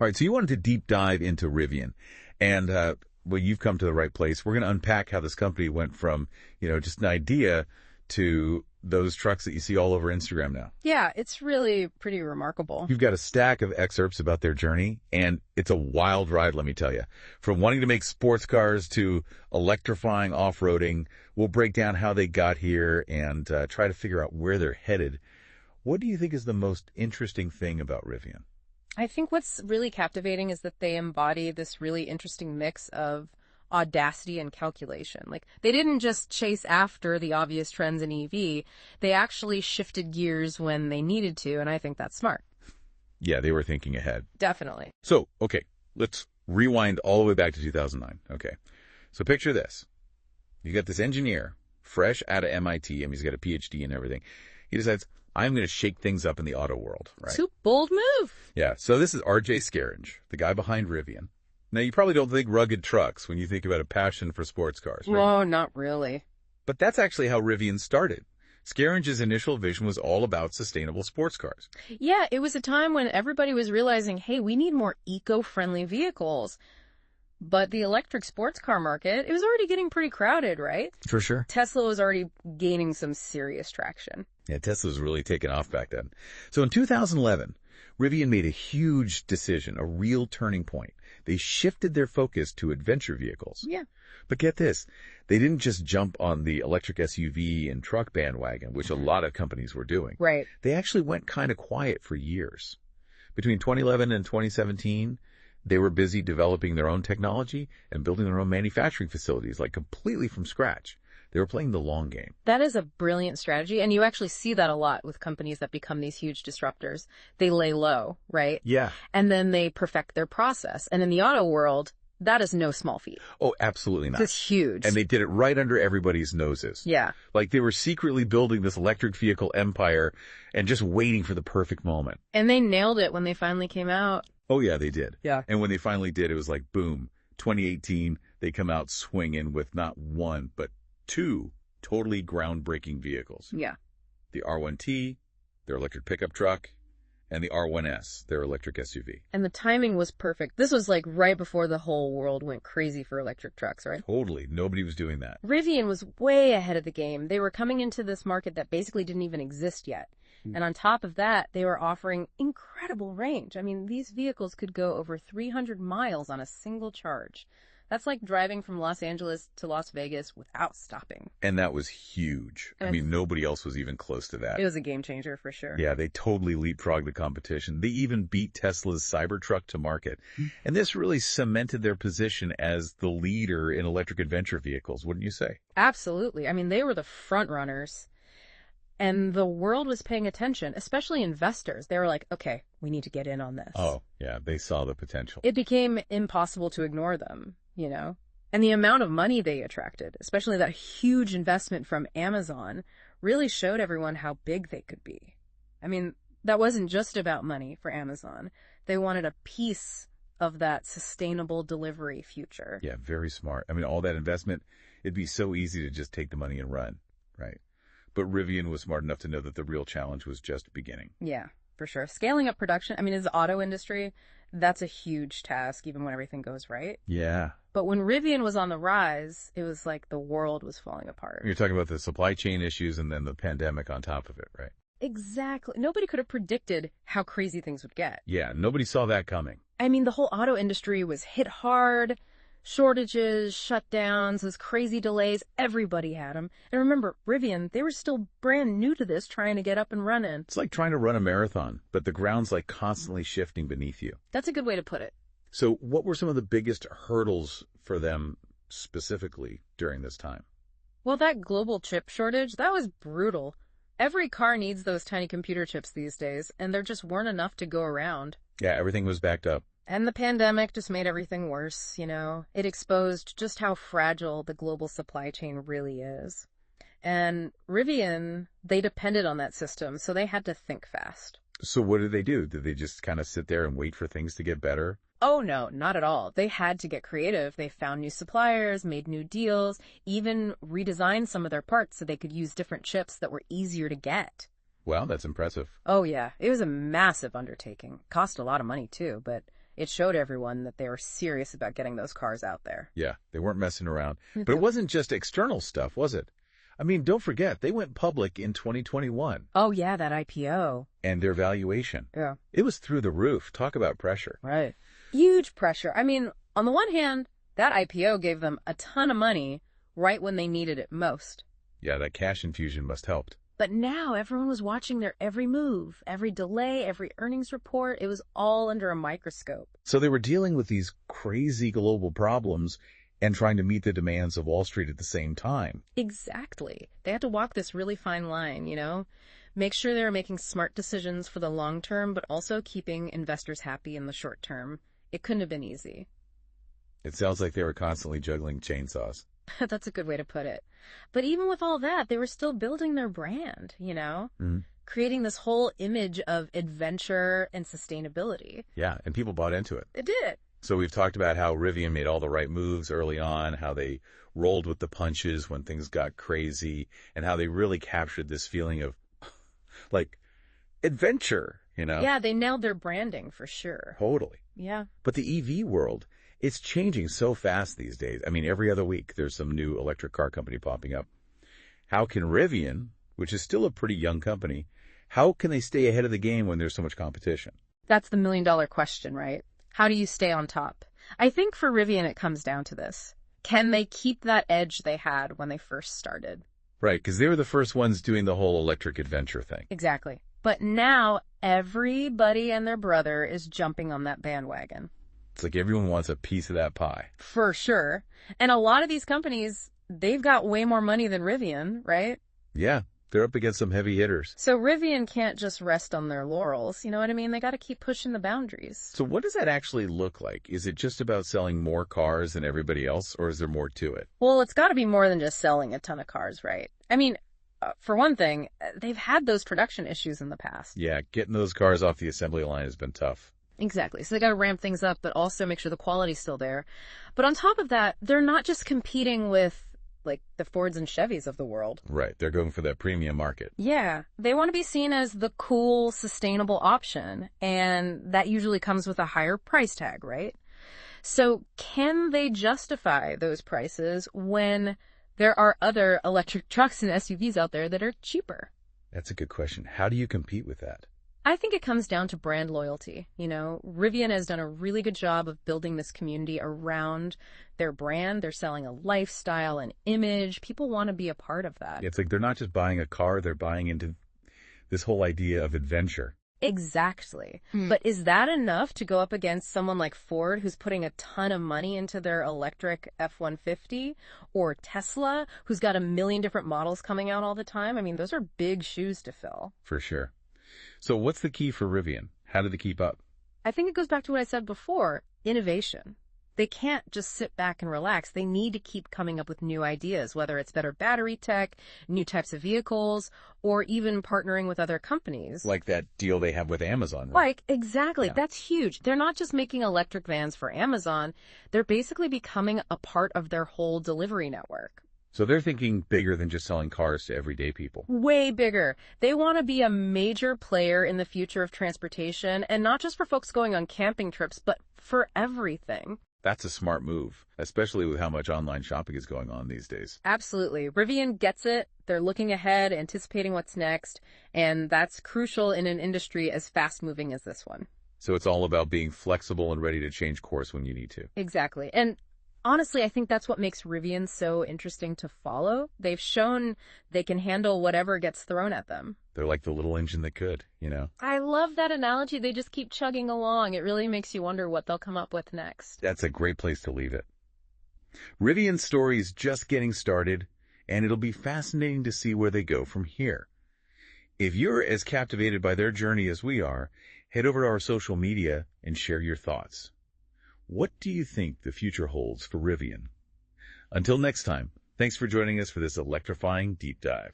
All right, so you wanted to deep dive into Rivian, and well, you've come to the right place. We're going to unpack how this company went from, just an idea to those trucks that you see all over Instagram now. Yeah, it's really pretty remarkable. You've got a stack of excerpts about their journey, and it's a wild ride, let me tell you. From wanting to make sports cars to electrifying off-roading, we'll break down how they got here and try to figure out where they're headed. What do you think is the most interesting thing about Rivian? I think what's really captivating is that they embody this really interesting mix of audacity and calculation. Like, they didn't just chase after the obvious trends in EV. They actually shifted gears when they needed to, and I think that's smart. Yeah, they were thinking ahead. Definitely. So, okay, let's rewind all the way back to 2009. Okay, so picture this. You got this engineer, fresh out of MIT, I mean, he's got a PhD and everything. He decides, I'm going to shake things up in the auto world, right? Super bold move. Yeah, so this is R.J. Scaringe, the guy behind Rivian. Now, you probably don't think rugged trucks when you think about a passion for sports cars, right? No, not really. But that's actually how Rivian started. Scaringe's initial vision was all about sustainable sports cars. Yeah, it was a time when everybody was realizing, hey, we need more eco-friendly vehicles. But the electric sports car market, it was already getting pretty crowded, right? For sure. Tesla was already gaining some serious traction. Yeah, Tesla was really taking off back then. So in 2011, Rivian made a huge decision, a real turning point. They shifted their focus to adventure vehicles. Yeah. But get this, they didn't just jump on the electric SUV and truck bandwagon, which a lot of companies were doing. Right. They actually went kind of quiet for years. Between 2011 and 2017, they were busy developing their own technology and building their own manufacturing facilities, like completely from scratch. They were playing the long game. That is a brilliant strategy, and you actually see that a lot with companies that become these huge disruptors. They lay low, right? Yeah. And then they perfect their process. And in the auto world, that is no small feat. Oh, absolutely not. It's huge. And they did it right under everybody's noses. Yeah. Like they were secretly building this electric vehicle empire and just waiting for the perfect moment. And they nailed it when they finally came out. Oh, yeah, they did. Yeah. And when they finally did, it was like, boom, 2018, they come out swinging with not one, but two totally groundbreaking vehicles. Yeah. The R1T, their electric pickup truck, and the R1S, their electric SUV. And the timing was perfect. This was like right before the whole world went crazy for electric trucks, right? Totally. Nobody was doing that. Rivian was way ahead of the game. They were coming into this market that basically didn't even exist yet. And on top of that, they were offering incredible range. I mean, these vehicles could go over 300 miles on a single charge. That's like driving from Los Angeles to Las Vegas without stopping. And that was huge. I mean, nobody else was even close to that. It was a game changer for sure. Yeah, they totally leapfrogged the competition. They even beat Tesla's Cybertruck to market. And this really cemented their position as the leader in electric adventure vehicles, wouldn't you say? Absolutely. I mean, they were the front runners. And the world was paying attention, especially investors. They were like, okay, we need to get in on this. Oh, yeah, they saw the potential. It became impossible to ignore them, you know? And the amount of money they attracted, especially that huge investment from Amazon, really showed everyone how big they could be. I mean, that wasn't just about money for Amazon. They wanted a piece of that sustainable delivery future. Yeah, very smart. I mean, all that investment, it'd be so easy to just take the money and run, right? But Rivian was smart enough to know that the real challenge was just beginning. Yeah, for sure. Scaling up production, I mean, as the auto industry, that's a huge task, even when everything goes right. Yeah. But when Rivian was on the rise, it was like the world was falling apart. You're talking about the supply chain issues and then the pandemic on top of it, right? Exactly. Nobody could have predicted how crazy things would get. Yeah, nobody saw that coming. I mean, the whole auto industry was hit hard. Shortages, shutdowns, those crazy delays, everybody had them. And remember, Rivian, they were still brand new to this, trying to get up and running. It's like trying to run a marathon, but the ground's like constantly shifting beneath you. That's a good way to put it. So what were some of the biggest hurdles for them specifically during this time? Well, that global chip shortage, that was brutal. Every car needs those tiny computer chips these days, and there just weren't enough to go around. Yeah, everything was backed up. And the pandemic just made everything worse, you know. It exposed just how fragile the global supply chain really is. And Rivian, they depended on that system, so they had to think fast. So what did they do? Did they just kind of sit there and wait for things to get better? Oh, no, not at all. They had to get creative. They found new suppliers, made new deals, even redesigned some of their parts so they could use different chips that were easier to get. Wow, that's impressive. Oh, yeah. It was a massive undertaking. Cost a lot of money, too, but it showed everyone that they were serious about getting those cars out there. Yeah, they weren't messing around. But it wasn't just external stuff, was it? I mean, don't forget, they went public in 2021. Oh, yeah, that IPO. And their valuation. Yeah. It was through the roof. Talk about pressure. Right. Huge pressure. I mean, on the one hand, that IPO gave them a ton of money right when they needed it most. Yeah, that cash infusion must have helped. But now everyone was watching their every move, every delay, every earnings report. It was all under a microscope. So they were dealing with these crazy global problems and trying to meet the demands of Wall Street at the same time. Exactly. They had to walk this really fine line, make sure they were making smart decisions for the long term, but also keeping investors happy in the short term. It couldn't have been easy. It sounds like they were constantly juggling chainsaws. That's a good way to put it. But even with all that, they were still building their brand, creating this whole image of adventure and sustainability. Yeah, and people bought into it. It did. So we've talked about how Rivian made all the right moves early on, how they rolled with the punches when things got crazy, and how they really captured this feeling of, like, adventure, Yeah, they nailed their branding for sure. Totally. Yeah. But the EV world, it's changing so fast these days. I mean, every other week there's some new electric car company popping up. How can Rivian, which is still a pretty young company, how can they stay ahead of the game when there's so much competition? That's the million-dollar question, right? How do you stay on top? I think for Rivian it comes down to this. Can they keep that edge they had when they first started? Right, because they were the first ones doing the whole electric adventure thing. Exactly. But now everybody and their brother is jumping on that bandwagon. It's like everyone wants a piece of that pie. For sure. And a lot of these companies, they've got way more money than Rivian, right? Yeah, they're up against some heavy hitters. So Rivian can't just rest on their laurels, you know what I mean? They got to keep pushing the boundaries. So what does that actually look like? Is it just about selling more cars than everybody else, or is there more to it? Well, it's got to be more than just selling a ton of cars, right? I mean, for one thing, they've had those production issues in the past. Yeah, getting those cars off the assembly line has been tough. Exactly. So they got to ramp things up, but also make sure the quality's still there. But on top of that, they're not just competing with, like, the Fords and Chevys of the world. Right. They're going for that premium market. Yeah. They want to be seen as the cool, sustainable option. And that usually comes with a higher price tag, right? So can they justify those prices when there are other electric trucks and SUVs out there that are cheaper? That's a good question. How do you compete with that? I think it comes down to brand loyalty. Rivian has done a really good job of building this community around their brand. They're selling a lifestyle, an image. People want to be a part of that. It's like they're not just buying a car, they're buying into this whole idea of adventure. Exactly. But is that enough to go up against someone like Ford, who's putting a ton of money into their electric F-150, or Tesla, who's got a million different models coming out all the time? I mean, those are big shoes to fill. For sure. So what's the key for Rivian? How do they keep up? I think it goes back to what I said before, innovation. They can't just sit back and relax. They need to keep coming up with new ideas, whether it's better battery tech, new types of vehicles, or even partnering with other companies. Like that deal they have with Amazon, right? Exactly. Yeah. That's huge. They're not just making electric vans for Amazon. They're basically becoming a part of their whole delivery network. So they're thinking bigger than just selling cars to everyday people. Way bigger. They want to be a major player in the future of transportation, and not just for folks going on camping trips, but for everything. That's a smart move, especially with how much online shopping is going on these days. Absolutely. Rivian gets it. They're looking ahead, anticipating what's next, and that's crucial in an industry as fast-moving as this one. So it's all about being flexible and ready to change course when you need to. Exactly. And honestly, I think that's what makes Rivian so interesting to follow. They've shown they can handle whatever gets thrown at them. They're like the little engine that could, I love that analogy. They just keep chugging along. It really makes you wonder what they'll come up with next. That's a great place to leave it. Rivian's story is just getting started, and it'll be fascinating to see where they go from here. If you're as captivated by their journey as we are, head over to our social media and share your thoughts. What do you think the future holds for Rivian? Until next time, thanks for joining us for this electrifying deep dive.